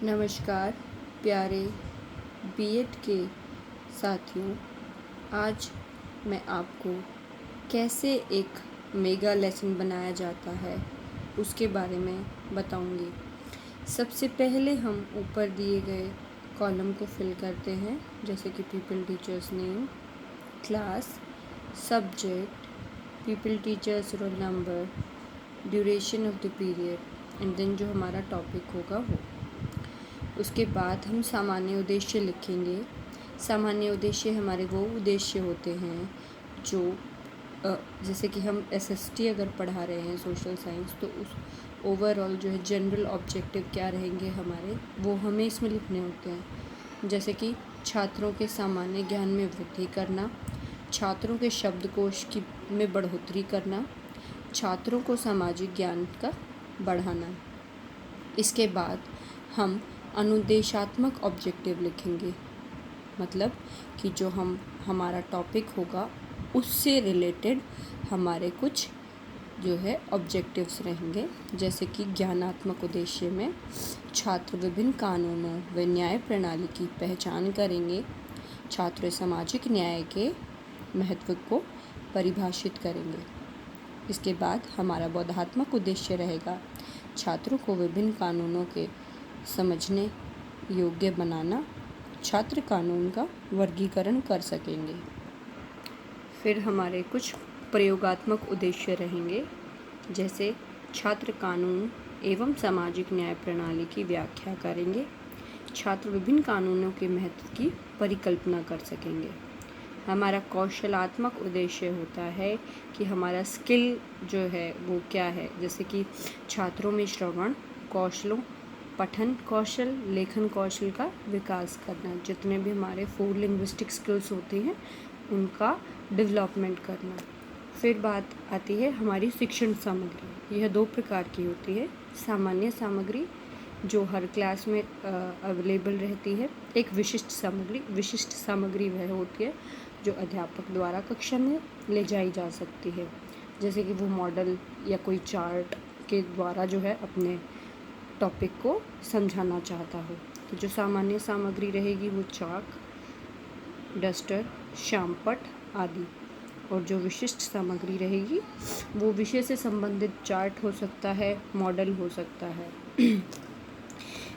नमस्कार प्यारे बीएड के साथियों। आज मैं आपको कैसे एक मेगा लेसन बनाया जाता है उसके बारे में बताऊंगी। सबसे पहले हम ऊपर दिए गए कॉलम को फिल करते हैं, जैसे कि pupil teachers name, class, subject, pupil teachers roll number, duration of the period and then जो हमारा टॉपिक होगा वो। उसके बाद हम सामान्य उद्देश्य लिखेंगे। सामान्य उद्देश्य हमारे वो उद्देश्य होते हैं जो जैसे कि हम एसएसटी अगर पढ़ा रहे हैं सोशल साइंस, तो उस ओवरऑल जो है जनरल ऑब्जेक्टिव क्या रहेंगे हमारे, वो हमें इसमें लिखने होते हैं। जैसे कि छात्रों के सामान्य ज्ञान में वृद्धि करना, छात्रों के शब्दकोश की में बढ़ोतरी करना, छात्रों को सामाजिक ज्ञान का बढ़ाना। इसके बाद हम अनुदेशात्मक ऑब्जेक्टिव लिखेंगे, मतलब कि जो हमारा टॉपिक होगा उससे रिलेटेड हमारे कुछ जो है ऑब्जेक्टिव्स रहेंगे। जैसे कि ज्ञानात्मक उद्देश्य में छात्र विभिन्न कानूनों व न्याय प्रणाली की पहचान करेंगे, छात्र सामाजिक न्याय के महत्व को परिभाषित करेंगे। इसके बाद हमारा बोधात्मक उद्देश्य रहेगा छात्रों को विभिन्न कानूनों के समझने योग्य बनाना, छात्र कानून का वर्गीकरण कर सकेंगे। फिर हमारे कुछ प्रयोगात्मक उद्देश्य रहेंगे, जैसे छात्र कानून एवं सामाजिक न्याय प्रणाली की व्याख्या करेंगे, छात्र विभिन्न कानूनों के महत्व की परिकल्पना कर सकेंगे। हमारा कौशलात्मक उद्देश्य होता है कि हमारा स्किल जो है वो क्या है, जैसे कि छात्रों में श्रवण कौशलों, पठन कौशल, लेखन कौशल का विकास करना, जितने भी हमारे 4 लिंग्विस्टिक स्किल्स होती हैं उनका डेवलपमेंट करना। फिर बात आती है हमारी शिक्षण सामग्री। यह 2 प्रकार की होती है। सामान्य सामग्री जो हर क्लास में अवेलेबल रहती है, एक विशिष्ट सामग्री। विशिष्ट सामग्री वह होती है जो अध्यापक द्वारा कक्षा में ले जाई जा सकती है, जैसे कि वो मॉडल या कोई चार्ट के द्वारा जो है अपने टॉपिक को समझाना चाहता हो। तो जो सामान्य सामग्री रहेगी वो चाक, डस्टर, श्यामपट्ट आदि। और जो विशिष्ट सामग्री रहेगी वो विषय से संबंधित चार्ट हो सकता है, मॉडल हो सकता है।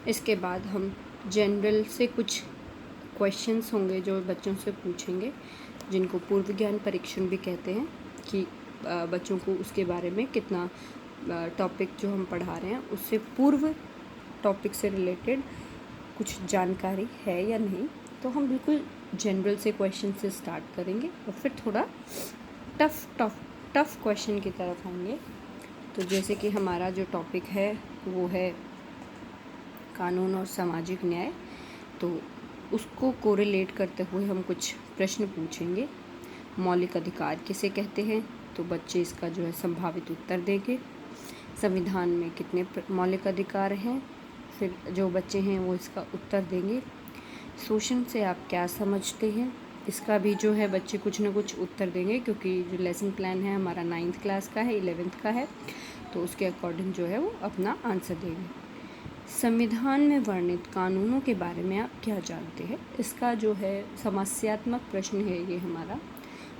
इसके बाद हम जनरल से कुछ क्वेश्चंस होंगे जो बच्चों से पूछेंगे, जिनको पूर्व ज्ञान परीक्षण भी कहते हैं, कि बच्चों को उसके बारे में कितना टॉपिक जो हम पढ़ा रहे हैं उससे पूर्व टॉपिक से रिलेटेड कुछ जानकारी है या नहीं। तो हम बिल्कुल जनरल से क्वेश्चन से स्टार्ट करेंगे और फिर थोड़ा टफ क्वेश्चन की तरफ आएंगे। तो जैसे कि हमारा जो टॉपिक है वो है कानून और सामाजिक न्याय, तो उसको कोरिलेट करते हुए हम कुछ प्रश्न पूछेंगे। मौलिक अधिकार किसे कहते हैं, तो बच्चे इसका जो है संभावित उत्तर देंगे। संविधान में कितने मौलिक अधिकार हैं, फिर जो बच्चे हैं वो इसका उत्तर देंगे। शोषण से आप क्या समझते हैं, इसका भी जो है बच्चे कुछ ना कुछ उत्तर देंगे, क्योंकि जो लेसन प्लान है हमारा 9th क्लास का है, 11th का है, तो उसके अकॉर्डिंग जो है वो अपना आंसर देंगे। संविधान में वर्णित कानूनों के बारे में आप क्या जानते हैं, इसका जो है समस्यात्मक प्रश्न है ये हमारा।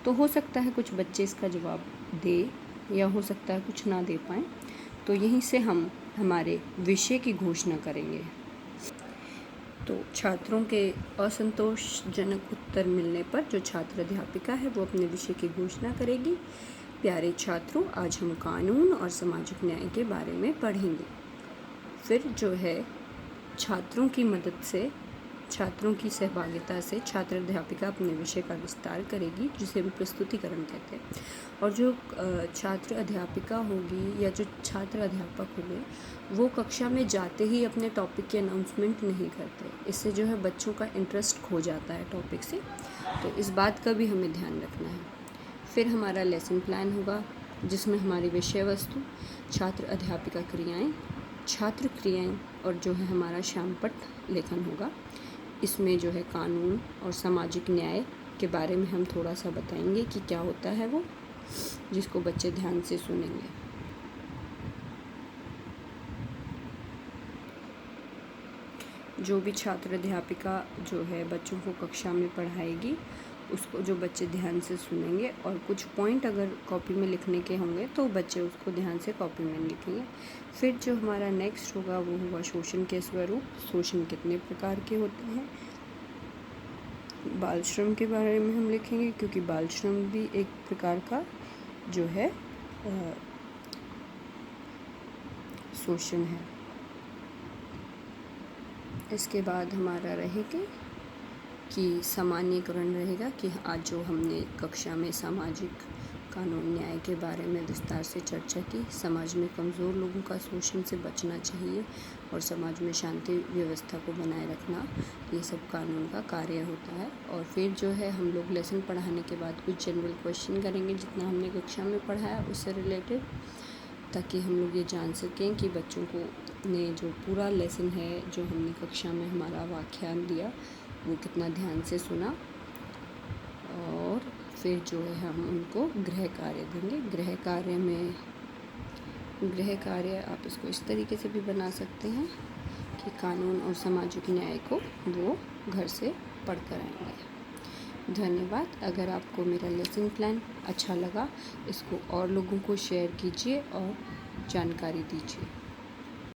तो हो सकता है कुछ बच्चे इसका जवाब दे या हो सकता है कुछ ना दे पाएँ। तो यहीं से हम हमारे विषय की घोषणा करेंगे। तो छात्रों के असंतोषजनक उत्तर मिलने पर जो छात्र अध्यापिका है वो अपने विषय की घोषणा करेगी। प्यारे छात्रों, आज हम कानून और सामाजिक न्याय के बारे में पढ़ेंगे। फिर जो है छात्रों की मदद से, छात्रों की सहभागिता से छात्र अध्यापिका अपने विषय का विस्तार करेगी, जिसे हम प्रस्तुतिकरण कहते हैं। और जो छात्र अध्यापिका होगी या जो छात्र अध्यापक होंगे वो कक्षा में जाते ही अपने टॉपिक की अनाउंसमेंट नहीं करते। इससे जो है बच्चों का इंटरेस्ट खो जाता है टॉपिक से, तो इस बात का भी हमें ध्यान रखना है। फिर हमारा लेसन प्लान होगा, जिसमें हमारी विषय वस्तु, छात्र अध्यापिका क्रियाएँ, छात्र क्रियाएँ और जो है हमारा श्यामपट्ट लेखन होगा। इसमें जो है कानून और सामाजिक न्याय के बारे में हम थोड़ा सा बताएंगे कि क्या होता है वो, जिसको बच्चे ध्यान से सुनेंगे। जो भी छात्र अध्यापिका जो है बच्चों को कक्षा में पढ़ाएगी उसको जो बच्चे ध्यान से सुनेंगे और कुछ पॉइंट अगर कॉपी में लिखने के होंगे तो बच्चे उसको ध्यान से कॉपी में लिखेंगे। फिर जो हमारा नेक्स्ट होगा वो होगा शोषण के स्वरूप। शोषण कितने प्रकार के होते हैं, बाल श्रम के बारे में हम लिखेंगे, क्योंकि बाल श्रम भी एक प्रकार का जो है शोषण है। इसके बाद हमारा रहेगा कि सामान्यीकरण रहेगा कि आज जो हमने कक्षा में सामाजिक कानून न्याय के बारे में विस्तार से चर्चा की। समाज में कमज़ोर लोगों का शोषण से बचना चाहिए और समाज में शांति व्यवस्था को बनाए रखना, ये सब कानून का कार्य होता है। और फिर जो है हम लोग लेसन पढ़ाने के बाद कुछ जनरल क्वेश्चन करेंगे जितना हमने कक्षा में पढ़ाया उससे रिलेटेड, ताकि हम लोग ये जान सकें कि बच्चों को ने जो पूरा लेसन है जो हमने कक्षा में हमारा व्याख्यान दिया वो कितना ध्यान से सुना। और फिर जो है हम उनको गृह कार्य देंगे। गृह कार्य आप इसको इस तरीके से भी बना सकते हैं कि कानून और सामाजिक न्याय को वो घर से पढ़ कर आएंगे। धन्यवाद। अगर आपको मेरा लेसन प्लान अच्छा लगा इसको और लोगों को शेयर कीजिए और जानकारी दीजिए।